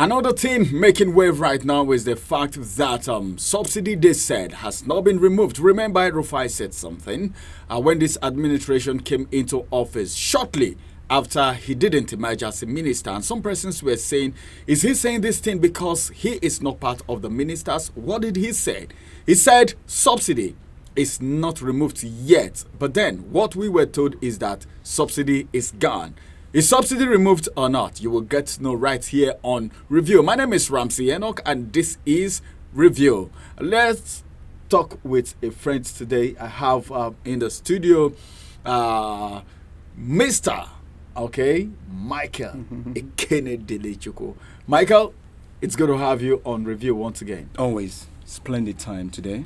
Another thing making wave right now is the fact that subsidy, they said, has not been removed. Remember, Rufai said something when this administration came into office shortly after he didn't emerge as a minister. And some persons were saying, is he saying this thing because he is not part of the ministers? What did he say? He said subsidy is not removed yet. But then what we were told is that subsidy is gone. Is subsidy removed or not? You will get to know right here on Review. My name is Ramsey Enoch and this is Review. Let's talk with a friend today. I have in the studio Mr. Michael Ekenedelechuko. Michael, it's good to have you on Review once again. Always splendid time today.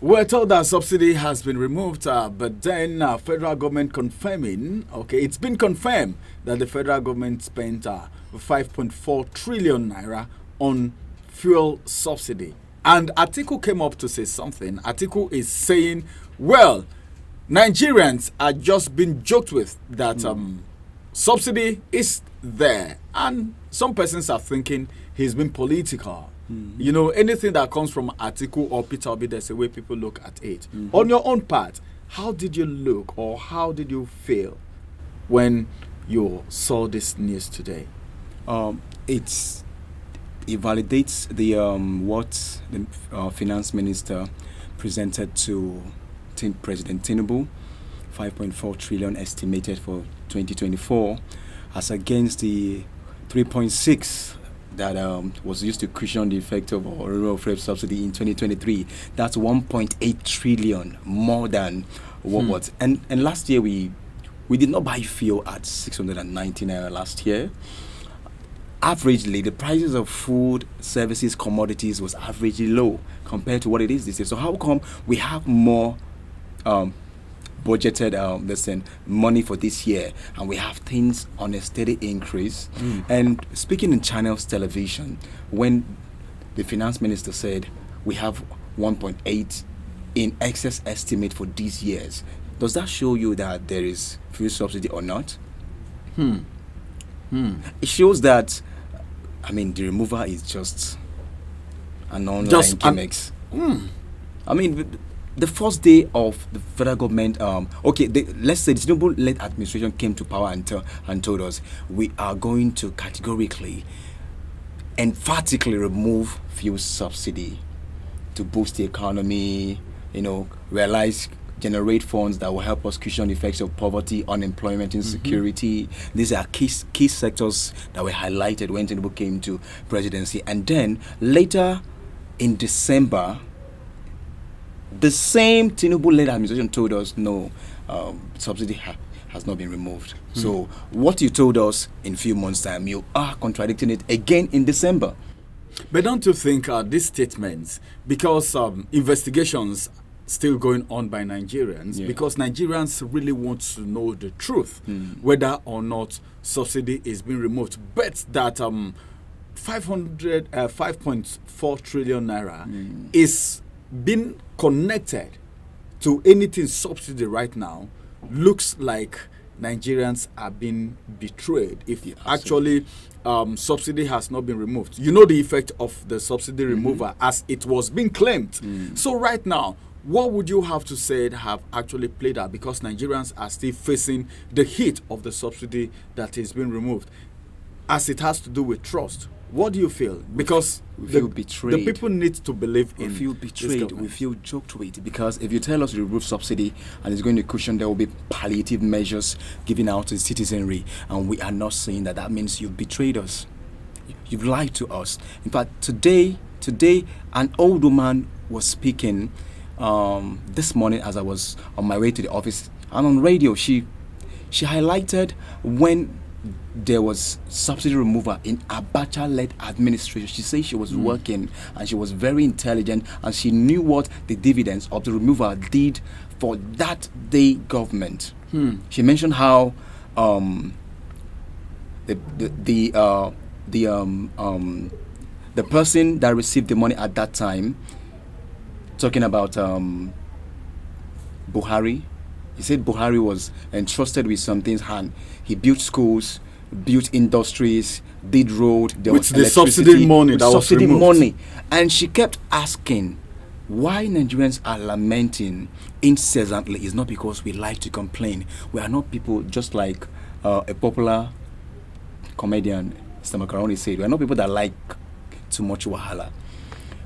We're told that subsidy has been removed, but then federal government confirming, it's been confirmed that the federal government spent 5.4 trillion naira on fuel subsidy. And Atiku came up to say something. Atiku is saying, well, Nigerians are just being joked with that subsidy is there. And some persons are thinking he's been political. You know, anything that comes from Atiku or Peter Obi, there's a way people look at it. On your own part, how did you look or how did you feel when you saw this news today? It validates the what the finance minister presented to President Tinubu, 5.4 trillion estimated for 2024, as against the 3.6 that was used to cushion the effect of rural freight subsidy in 2023. That's 1.8 trillion more than what was. And last year we did not buy fuel at 690 naira last year. Averagely, the prices of food, services, commodities was averagely low compared to what it is this year. So how come we have more budgeted money for this year and we have things on a steady increase? And speaking in channels television, when the finance minister said we have 1.8 in excess estimate for these years, does that show you that there is fuel subsidy or not? It shows that, I mean, the removal is just an online gimmicks. I mean, the first day of the federal government, let's say the Tinubu-led administration came to power and told us we are going to categorically, emphatically remove fuel subsidy to boost the economy, generate funds that will help us cushion the effects of poverty, unemployment, insecurity. These are key sectors that were highlighted when Tinubu came to presidency. And then later in December, the same Tinubu-led administration told us, no, subsidy has not been removed. So what you told us in a few months' time, you are contradicting it again in December. But don't you think these statements, because investigations still going on by Nigerians, because Nigerians really want to know the truth, whether or not subsidy is being removed, but that 5.4 trillion naira is being connected to anything subsidy right now, looks like Nigerians are being betrayed. If actually subsidy has not been removed, you know the effect of the subsidy removal as it was being claimed. So right now, what would you have to say have actually played out? Because Nigerians are still facing the heat of the subsidy that is being removed, as it has to do with trust. What do you feel? Because we feel betrayed. The people need to believe in. We feel betrayed. We feel joked with, because if you tell us to remove subsidy and it's going to cushion, there will be palliative measures given out to the citizenry, and we are not saying that. That means you've betrayed us. You've lied to us. In fact, today, an old woman was speaking this morning as I was on my way to the office, and on radio she highlighted when there was subsidy removal in Abacha-led administration. She said she was working and she was very intelligent and she knew what the dividends of the removal did for that day government. She mentioned how the person that received the money at that time, talking about Buhari, he said Buhari was entrusted with some things, and he built schools, built industries, did road, there With was the electricity, subsidy money with that was subsidy removed. money. And she kept asking why Nigerians are lamenting incessantly. Is not because we like to complain. We are not people just like a popular comedian, Mr. Macaroni, said. We are not people that like too much wahala.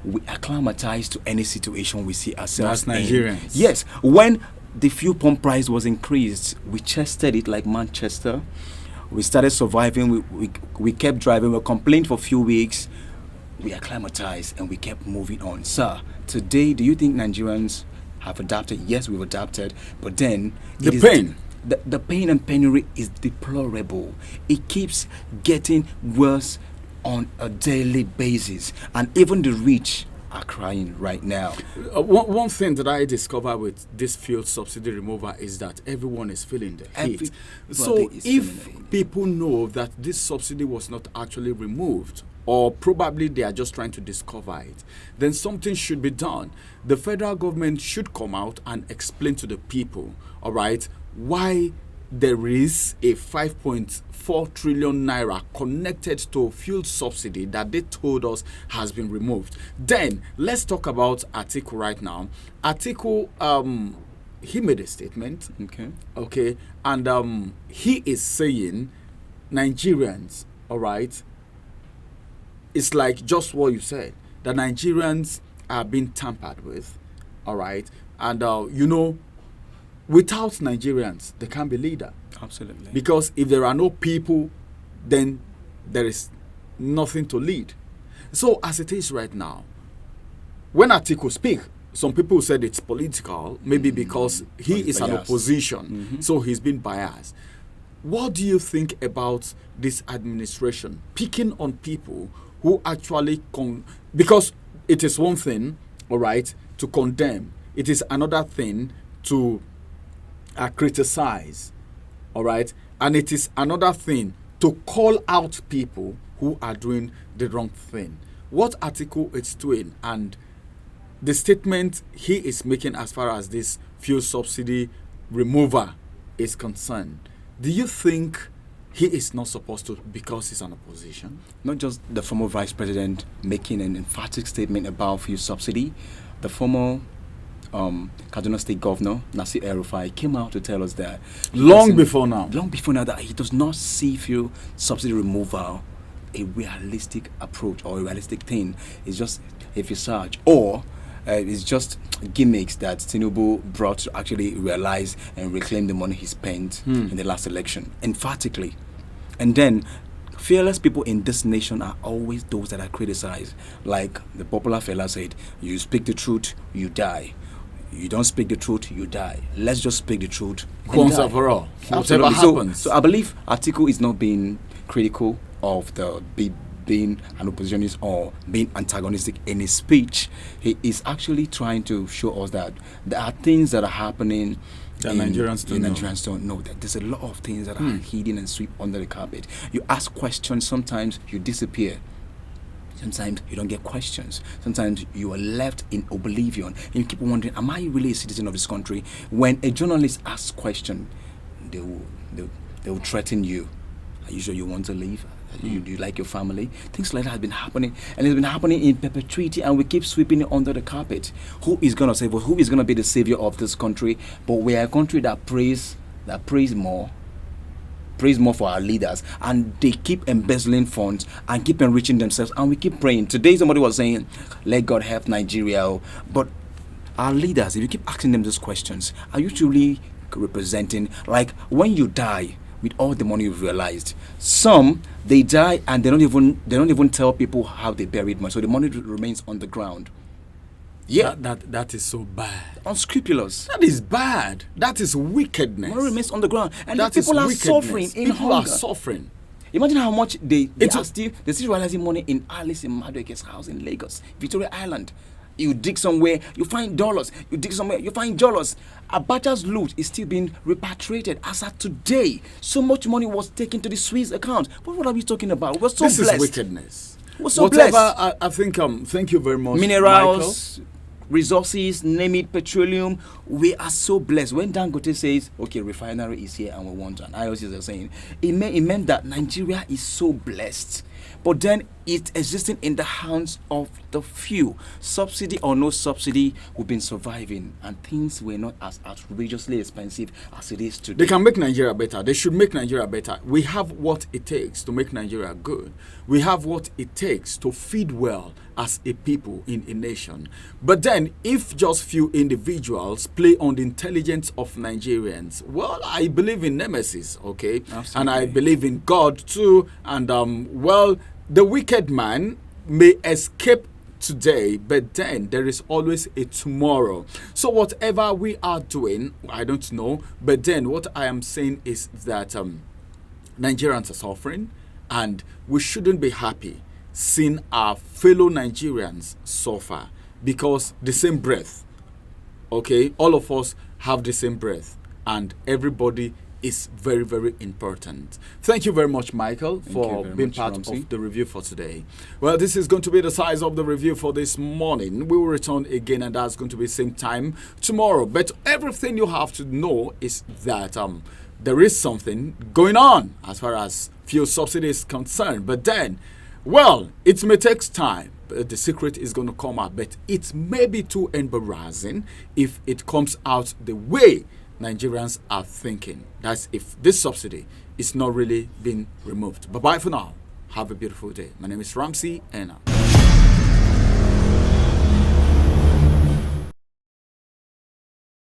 We acclimatize to any situation we see ourselves That's in. Nigerians. Yes. When the fuel pump price was increased, we chested it like Manchester. We started surviving. We kept driving. We complained for a few weeks. We acclimatized and we kept moving on. Sir, today, do you think Nigerians have adapted? Yes, we've adapted. But then The pain. The pain and penury is deplorable. It keeps getting worse on a daily basis, and even the rich are crying right now. One thing that I discovered with this fuel subsidy removal is that everyone is feeling the heat. So if people know that this subsidy was not actually removed, or probably they are just trying to discover it, then something should be done. The federal government should come out and explain to the people, all right, why there is a 5.4 trillion naira connected to fuel subsidy that they told us has been removed. Then let's talk about Atiku right now. Atiku, he made a statement. Okay, and he is saying Nigerians, all right, it's like just what you said, that Nigerians are being tampered with, all right, and without Nigerians, there can't be leader. Absolutely. Because if there are no people, then there is nothing to lead. So as it is right now, when Atiku speak, some people said it's political, maybe because he is an opposition, so he's been biased. What do you think about this administration picking on people who actually because it is one thing, all right, to condemn. It is another thing to criticize, all right, and it is another thing to call out people who are doing the wrong thing. What Atiku is doing and the statement he is making as far as this fuel subsidy remover is concerned, do you think he is not supposed to because he's an opposition? Not just the former vice president making an emphatic statement about fuel subsidy, the former Kaduna State Governor Nasir El-Rufai came out to tell us that long before now that he does not see fuel subsidy removal a realistic approach or a realistic thing. It's just a visage, or it's just gimmicks that Tinubu brought to actually realize and reclaim the money he spent in the last election, emphatically. And then fearless people in this nation are always those that are criticized. Like the popular fella said, you speak the truth, you die. You don't speak the truth, you die. Let's just speak the truth. Once and for all. Whatever happens. So I believe Atiku is not being critical of the being an oppositionist or being antagonistic in his speech. He is actually trying to show us that there are things that are happening that Nigerians don't know. That there's a lot of things that are hidden and swept under the carpet. You ask questions, sometimes you disappear. Sometimes you don't get questions. Sometimes you are left in oblivion. And you keep wondering, am I really a citizen of this country? When a journalist asks question, they will threaten you. Are you sure you want to leave? Do you like your family? Things like that have been happening. And it's been happening in perpetuity, and we keep sweeping it under the carpet. Who is going to save us? Who is going to be the savior of this country? But we are a country that prays more for our leaders, and they keep embezzling funds and keep enriching themselves, and we keep praying. Today somebody was saying, let God help Nigeria, but our leaders, if you keep asking them those questions, are you truly representing? Like when you die with all the money you've realized, some they die and they don't even tell people how they buried money, so the money remains on the ground. Yeah, that is so bad. Unscrupulous. That is bad. That is wickedness. Money remains on the ground, and that people are suffering in people hunger. are suffering. Imagine how much they're still realizing money in Alice in Madueke's house in Lagos, Victoria Island. You dig somewhere, you find dollars. You dig somewhere, you find dollars. Abacha's loot is still being repatriated as of today. So much money was taken to the Swiss account. But what are we talking about? We're so blessed. This is wickedness. We're so blessed. I think. Thank you very much, Minerals. Michael. resources, name it, petroleum. We are so blessed. When Dangote says, okay, refinery is here and we want one, IOCs are saying, it meant that Nigeria is so blessed. But then it's existing in the hands of the few. Subsidy or no subsidy, we've been surviving, and things were not as outrageously expensive as it is today. They can make Nigeria better. They should make Nigeria better. We have what it takes to make Nigeria good. We have what it takes to feed well as a people in a nation. But then, if just few individuals play on the intelligence of Nigerians, well, I believe in nemesis, okay? Absolutely. And I believe in God too. And, well, the wicked man may escape today, but then there is always a tomorrow. So whatever we are doing, I don't know, but then what I am saying is that Nigerians are suffering, and we shouldn't be happy seeing our fellow Nigerians suffer, because the same breath, okay, all of us have the same breath, and everybody is very, very important. Thank you very much, Michael, for being part of the review for today. Well, this is going to be the size of the review for this morning. We will return again, and that's going to be same time tomorrow. But everything you have to know is that there is something going on as far as fuel subsidy is concerned. But then, well, it may take time. The secret is going to come out, but it may be too embarrassing if it comes out the way Nigerians are thinking. That's if this subsidy is not really being removed. Bye-bye for now. Have a beautiful day. My name is Ramsey, and